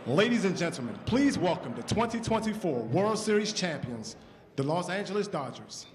Ladies and gentlemen, please welcome the 2024 World Series champions, the Los Angeles Dodgers.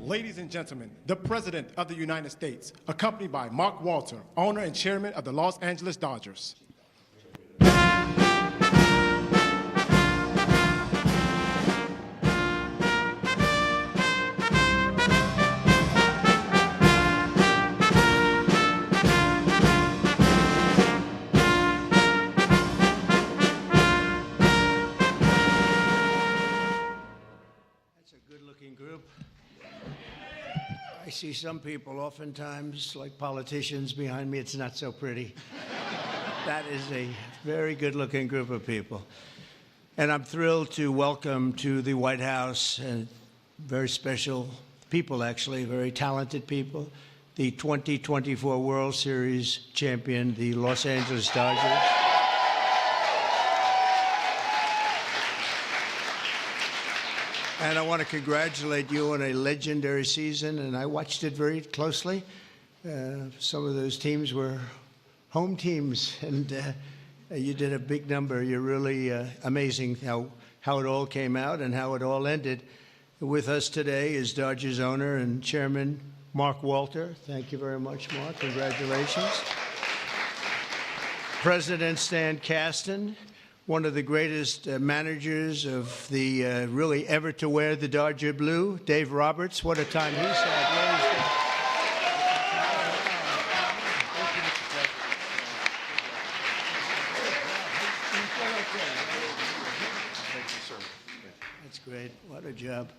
Ladies and gentlemen, the President of the United States, accompanied by Mark Walter, owner and chairman of the Los Angeles Dodgers. That's a good-looking group. I see some people oftentimes, like politicians behind me, it's not so pretty. That is a very good-looking group of people. And I'm thrilled to welcome to the White House and very special people, actually, very talented people, the 2024 World Series champion, the Los Angeles Dodgers. And I want to congratulate you on a legendary season, and I watched it very closely. Some of those teams were home teams, and you did a big number. You're really amazing how it all came out and how it all ended. With us today is Dodgers owner and chairman Mark Walter. Thank you very much, Mark. Congratulations. President Stan Kasten, one of the greatest managers of the really ever to wear the Dodger blue, Dave Roberts. What a time he's had. That's great. What a job.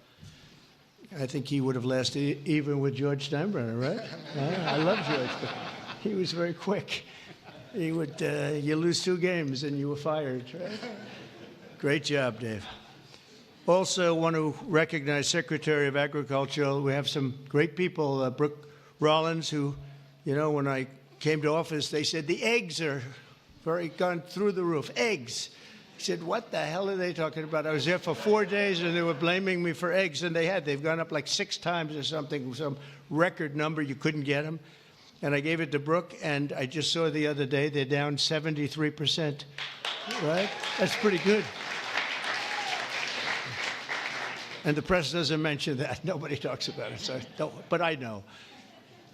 I think he would have lasted even with George Steinbrenner, right? I love George, but he was very quick. He would, you lose 2 games and you were fired, right? Great job, Dave. Also want to recognize Secretary of Agriculture. We have some great people, Brooke Rollins, who, you know, when I came to office, they said, the eggs are gone through the roof. Eggs. I said, what the hell are they talking about? I was there for 4 days and they were blaming me for eggs, and they've gone up like 6 times or something, some record number, you couldn't get them. And I gave it to Brooke, and I just saw the other day they're down 73%, right? That's pretty good. And the press doesn't mention that. Nobody talks about it, so but I know.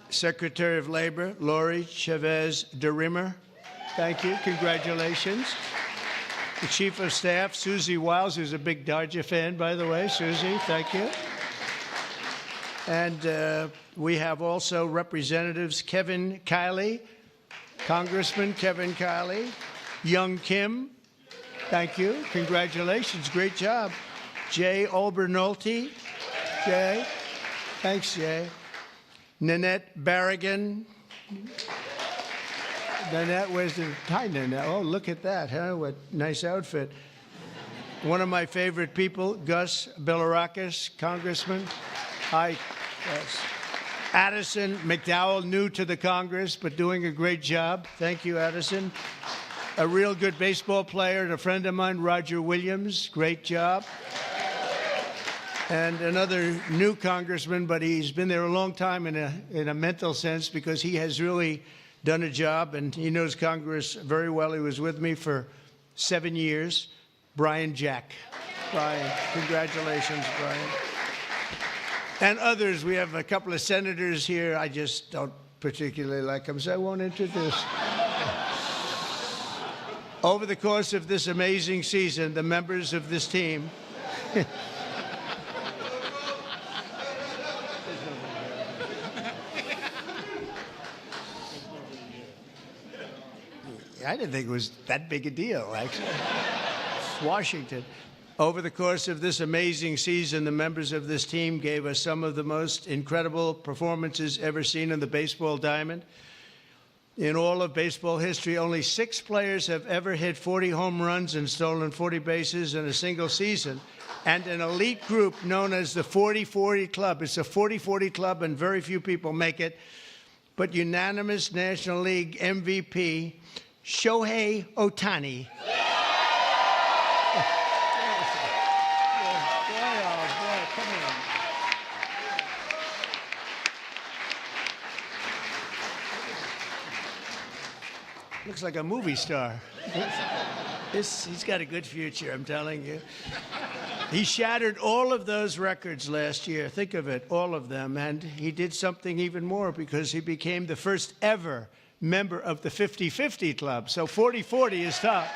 Secretary of Labor, Lori Chavez de Rimmer, thank you, congratulations. The Chief of Staff, Susie Wiles, who's a big Dodger fan, by the way. Susie, thank you. And we have also Representatives Kevin Kiley, Congressman Kevin Kiley, Young Kim, thank you, congratulations, great job. Jay Olbernolte, Jay, thanks, Jay. Nanette Barragan. Nanette, where's the, hi, Nanette, oh, look at that, huh, what nice outfit. One of my favorite people, Gus Bilirakis, Congressman. Hi, Gus. Addison McDowell, new to the Congress, but doing a great job. Thank you, Addison. A real good baseball player and a friend of mine, Roger Williams, great job. And another new congressman, but he's been there a long time in a mental sense, because he has really done a job and he knows Congress very well. He was with me for 7 years. Brian Jack. Brian, congratulations, Brian. And others, we have a couple of senators here. I just don't particularly like them, so I won't introduce. Over the course of this amazing season, the members of this team I didn't think it was that big a deal, actually. Washington. Over the course of this amazing season, the members of this team gave us some of the most incredible performances ever seen in the baseball diamond. In all of baseball history, only 6 players have ever hit 40 home runs and stolen 40 bases in a single season. And an elite group known as the 40-40 Club. It's a 40-40 club, and very few people make it. But unanimous National League MVP, Shohei Ohtani. Looks like a movie star. He's got a good future, I'm telling you. He shattered all of those records last year. Think of it, all of them. And he did something even more, because he became the first ever member of the 50-50 club. So 40-40 is top.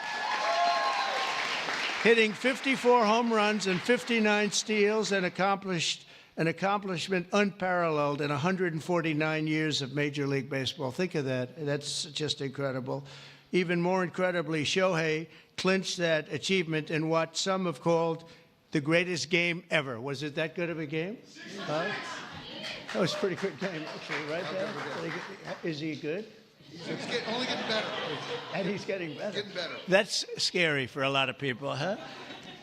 Hitting 54 home runs and 59 steals, and an accomplishment unparalleled in 149 years of Major League Baseball. Think of that. That's just incredible. Even more incredibly, Shohei clinched that achievement in what some have called the greatest game ever. Was it that good of a game? Huh? That was a pretty good game, actually, right there. Is he good? He's only getting better. And he's getting better. Getting better. That's scary for a lot of people, huh?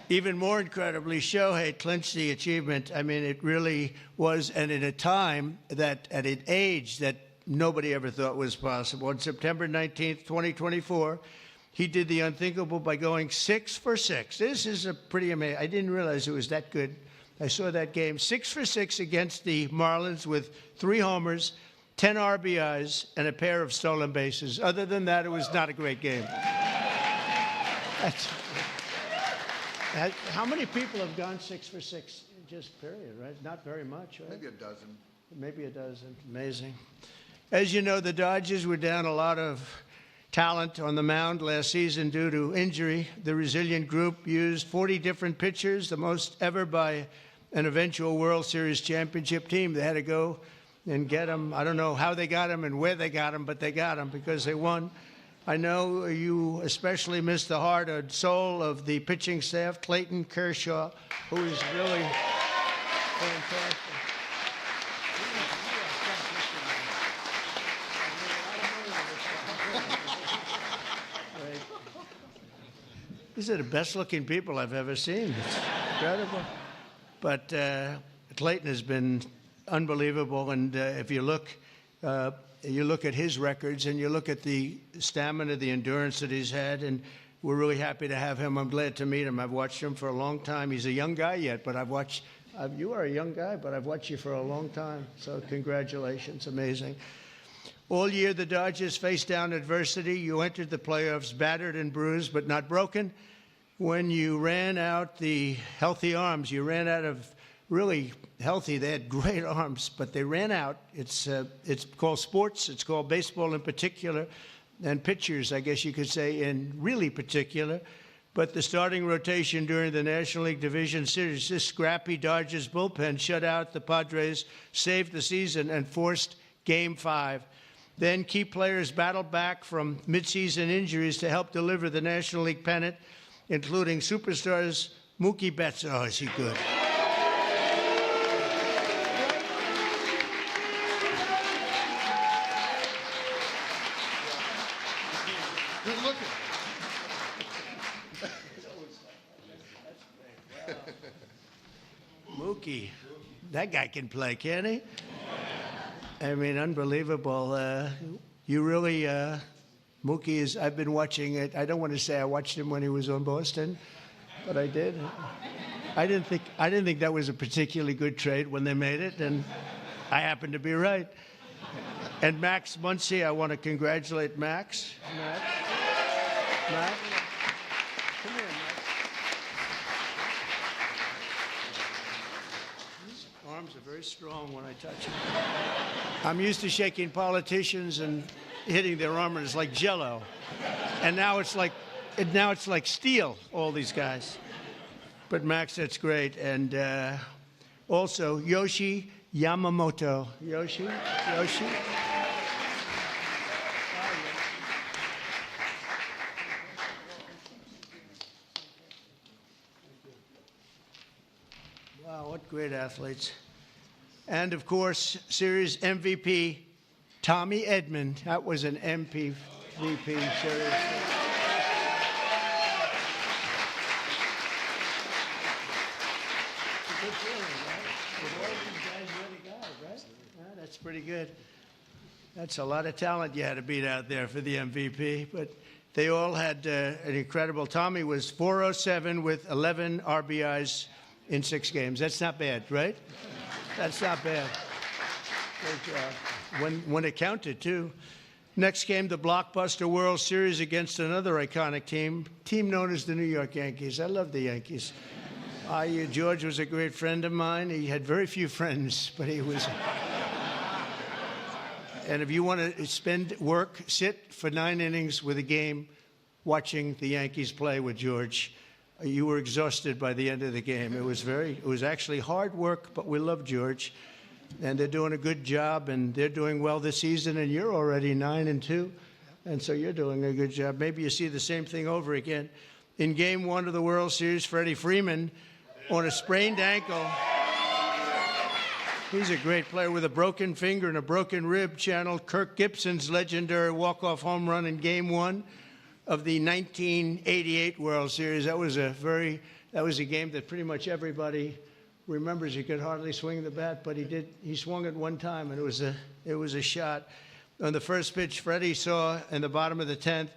Even more incredibly, Shohei clinched the achievement. I mean, it really was, and in a time that, at an age that nobody ever thought was possible. On September 19th, 2024, he did the unthinkable by going 6 for 6. This is a pretty amazing. I didn't realize it was that good. I saw that game, 6 for 6 against the Marlins with 3 homers, 10 RBIs, and a pair of stolen bases. Other than that, it was not a great game. How many people have gone 6 for 6? Just period, right? Not very much, right? Maybe a dozen. Maybe a dozen. Amazing. As you know, the Dodgers were down a lot of talent on the mound last season due to injury. The resilient group used 40 different pitchers, the most ever by an eventual World Series championship team. They had to go and get them. I don't know how they got them and where they got them, but they got them because they won. I know you especially miss the heart and soul of the pitching staff, Clayton Kershaw, who is really fantastic. these are the best-looking people I've ever seen. It's incredible. But Clayton has been unbelievable, and if you look at his records and you look at the stamina, the endurance that he's had, and we're really happy to have him. I'm glad to meet him. I've watched him for a long time. He's a young guy yet, but you are a young guy, but I've watched you for a long time. So congratulations, amazing. All year, the Dodgers faced down adversity. You entered the playoffs battered and bruised, but not broken. When you ran out the healthy arms, you ran out of really healthy. They had great arms, but they ran out. It's called sports. It's called baseball in particular, and pitchers, I guess you could say, in really particular. But the starting rotation during the National League Division Series, this scrappy Dodgers bullpen shut out the Padres, saved the season, and forced Game 5. Then key players battled back from midseason injuries to help deliver the National League pennant, including superstars Mookie Betts. Oh, is he good? Good looking. Mookie, that guy can play, can't he? I mean, unbelievable. You really, Mookie is, I've been watching it. I don't want to say I watched him when he was on Boston, but I did. I didn't think that was a particularly good trade when they made it, and I happened to be right. And Max Muncy, I want to congratulate Max. Max. Come here, Max. His arms are very strong when I touch them. I'm used to shaking politicians and hitting their arm, and it's like Jell-O. And now it's like steel, all these guys. But Max, that's great. And also Yoshi Yamamoto. Yoshi. Wow, what great athletes. And, of course, Series MVP, Tommy Edman. That was an MVP series. Good feeling, right? With all these guys, you're the guy, right? Yeah, that's pretty good. That's a lot of talent you had to beat out there for the MVP, but they all had an incredible. Tommy was 407 with 11 RBIs in 6 games. That's not bad, right? That's not bad. Great job. When it counted, too. Next came the blockbuster World Series against another iconic team known as the New York Yankees. I love the Yankees. George was a great friend of mine. He had very few friends, but he was. And if you want to sit for 9 innings with a game watching the Yankees play with George, you were exhausted by the end of the game. It was actually hard work, but we love George. And they're doing a good job, and they're doing well this season, and you're already 9-2. And so you're doing a good job. Maybe you see the same thing over again. In Game 1 of the World Series, Freddie Freeman, on a sprained ankle. He's a great player with a broken finger and a broken rib, channeled Kirk Gibson's legendary walk-off home run in Game 1 of the 1988 World Series. That was a game that pretty much everybody remembers. He could hardly swing the bat, but he swung it one time, and it was a shot. On the first pitch Freddie saw in the bottom of the 10th,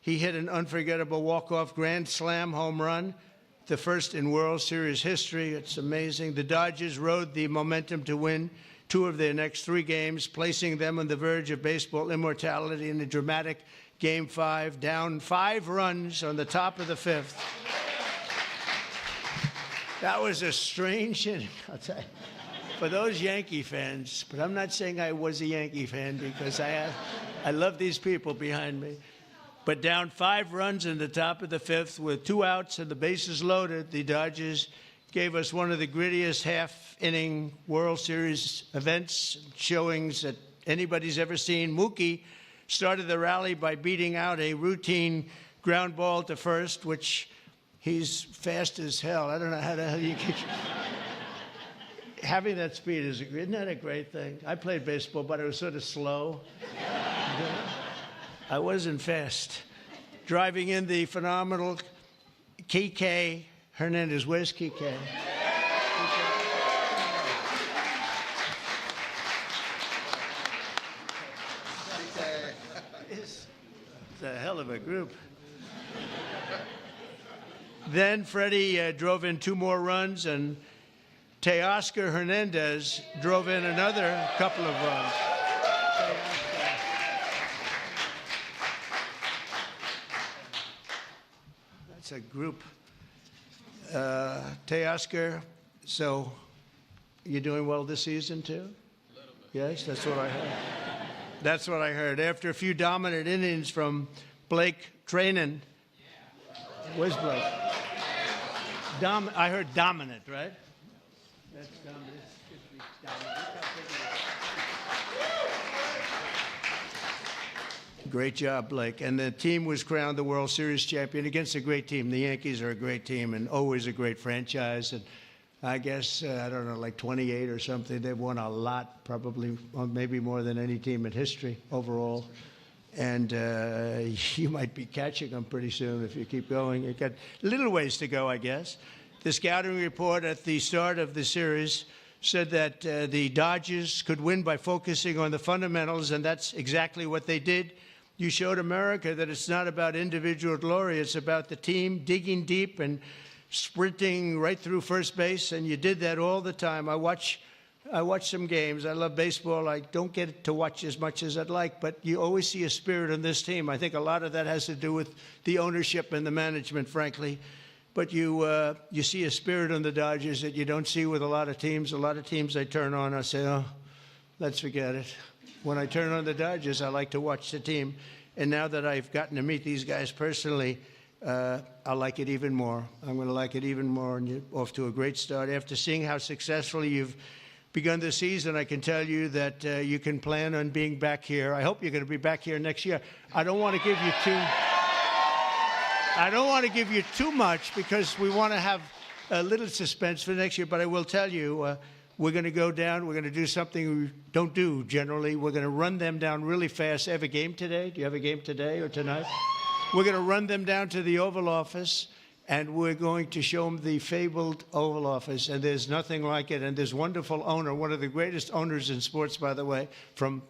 he hit an unforgettable walk-off grand slam home run, the first in World Series history. It's amazing. The Dodgers rode the momentum to win 2 of their next 3 games, placing them on the verge of baseball immortality in a dramatic Game 5, down 5 runs on the top of the 5th. That was a strange inning, I'll tell you, for those Yankee fans. But I'm not saying I was a Yankee fan, because I love these people behind me. But down 5 runs in the top of the 5th with 2 outs and the bases loaded, the Dodgers gave us one of the grittiest half-inning World Series events, showings that anybody's ever seen. Mookie started the rally by beating out a routine ground ball to first, which he's fast as hell. I don't know how the hell you get. Having that speed isn't that a great thing? I played baseball, but I was sort of slow. I wasn't fast. Driving in the phenomenal Kike Hernandez. Where's Kike? It's a hell of a group. Then Freddie drove in 2 more runs, and Teoscar Hernandez drove in another couple of runs. That's a group. Teoscar, so you're doing well this season too? Yes, that's what I heard. That's what I heard. After a few dominant innings from Blake Trainen. Where's Blake? I heard dominant, right? That's dominant. Great job, Blake. And the team was crowned the World Series champion against a great team. The Yankees are a great team and always a great franchise. And I guess, I don't know, like 28 or something. They've won a lot, probably, maybe more than any team in history overall. And you might be catching them pretty soon if you keep going. You've got little ways to go, I guess. The scouting report at the start of the series said that the Dodgers could win by focusing on the fundamentals, and that's exactly what they did. You showed America that it's not about individual glory. It's about the team digging deep and sprinting right through first base, and you did that all the time. I watch some games. I love baseball. I don't get to watch as much as I'd like, but you always see a spirit on this team. I think a lot of that has to do with the ownership and the management, frankly. But you see a spirit on the Dodgers that you don't see with a lot of teams. A lot of teams I turn on, I say, oh, let's forget it. When I turn on the Dodgers, I like to watch the team. And now that I've gotten to meet these guys personally, I like it even more. I'm going to like it even more, and you're off to a great start. After seeing how successfully you've begun the season, I can tell you that you can plan on being back here. I hope you're going to be back here next year. I don't want to give you too much because we want to have a little suspense for next year, but I will tell you, we're going to go down. We're going to do something we don't do generally. We're going to run them down really fast. Have a game today? Do you have a game today or tonight? We're going to run them down to the Oval Office, and we're going to show them the fabled Oval Office, and there's nothing like it. And this wonderful owner, one of the greatest owners in sports, by the way, from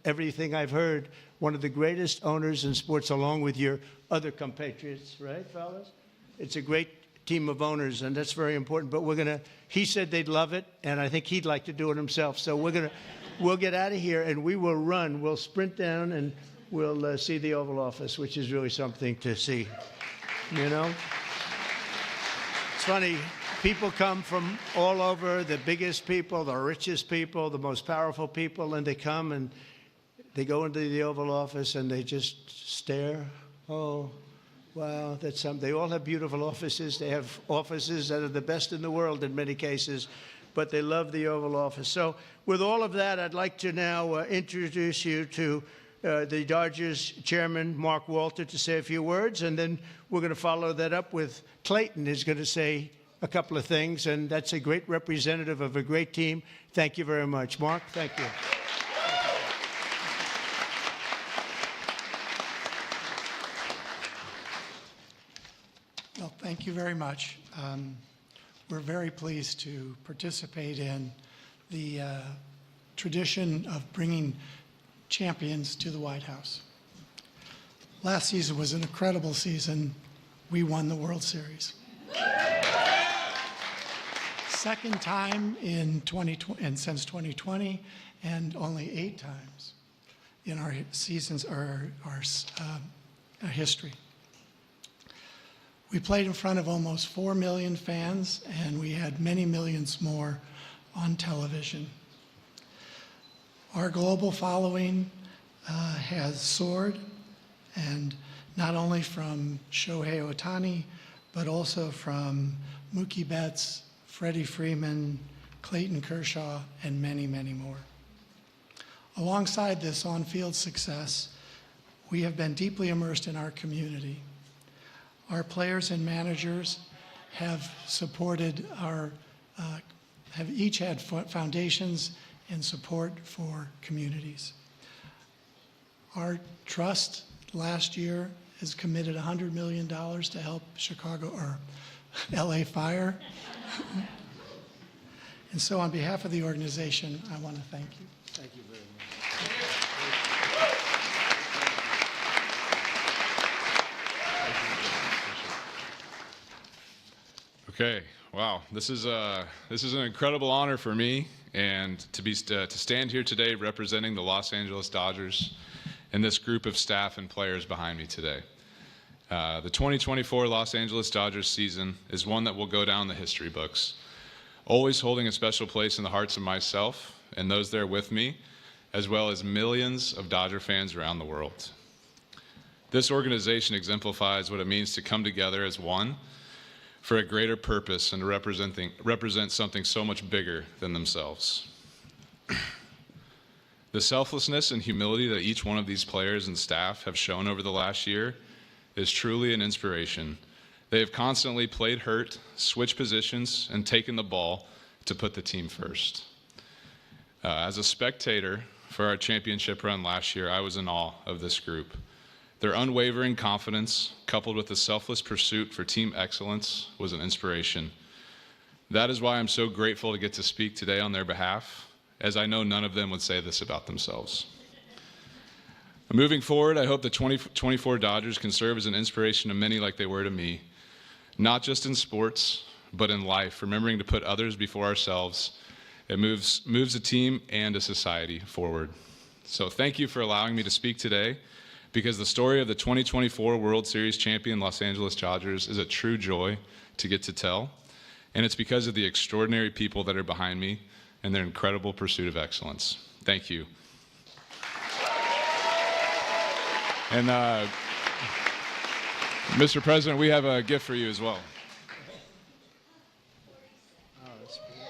everything I've heard, one of the greatest owners in sports, along with your other compatriots, right, fellas? It's a great team of owners, and that's very important. But he said they'd love it, and I think he'd like to do it himself. So we'll get out of here, and we will run. We'll sprint down, and we'll see the Oval Office, which is really something to see, you know? It's funny, people come from all over, the biggest people, the richest people, the most powerful people, and they come and they go into the Oval Office and they just stare. Oh, wow, that's something. They all have beautiful offices. They have offices that are the best in the world in many cases, but they love the Oval Office. So with all of that, I'd like to now introduce you to the Dodgers chairman, Mark Walter, to say a few words, and then we're going to follow that up with Clayton, who's going to say a couple of things, and that's a great representative of a great team. Thank you very much. Mark, thank you. Well, thank you very much. We're very pleased to participate in the tradition of bringing champions to the White House. Last season was an incredible season. We won the World Series. Second time in 2020, and since 2020, and only 8 times in our seasons, our history. We played in front of almost 4 million fans, and we had many millions more on television. Our global following has soared, and not only from Shohei Ohtani, but also from Mookie Betts, Freddie Freeman, Clayton Kershaw, and many, many more. Alongside this on-field success, we have been deeply immersed in our community. Our players and managers have supported have each had foundations and support for communities. Our trust last year has committed $100 million to help Chicago or LA Fire. And so on behalf of the organization, I want to thank you. Thank you very much. Okay, wow, this is an incredible honor for me, and to stand here today representing the Los Angeles Dodgers and this group of staff and players behind me today. The 2024 Los Angeles Dodgers season is one that will go down the history books, always holding a special place in the hearts of myself and those there with me, as well as millions of Dodger fans around the world. This organization exemplifies what it means to come together as one for a greater purpose and to represent something so much bigger than themselves. The selflessness and humility that each one of these players and staff have shown over the last year is truly an inspiration. They have constantly played hurt, switched positions, and taken the ball to put the team first. As a spectator for our championship run last year, I was in awe of this group. Their unwavering confidence, coupled with a selfless pursuit for team excellence, was an inspiration. That is why I'm so grateful to get to speak today on their behalf, as I know none of them would say this about themselves. Moving forward, I hope the 2024 Dodgers can serve as an inspiration to many like they were to me, not just in sports, but in life, remembering to put others before ourselves. It moves a team and a society forward. So thank you for allowing me to speak today, because the story of the 2024 World Series champion Los Angeles Dodgers is a true joy to get to tell, and it's because of the extraordinary people that are behind me and their incredible pursuit of excellence. Thank you. And Mr. President, we have a gift for you as well. Oh, that's beautiful.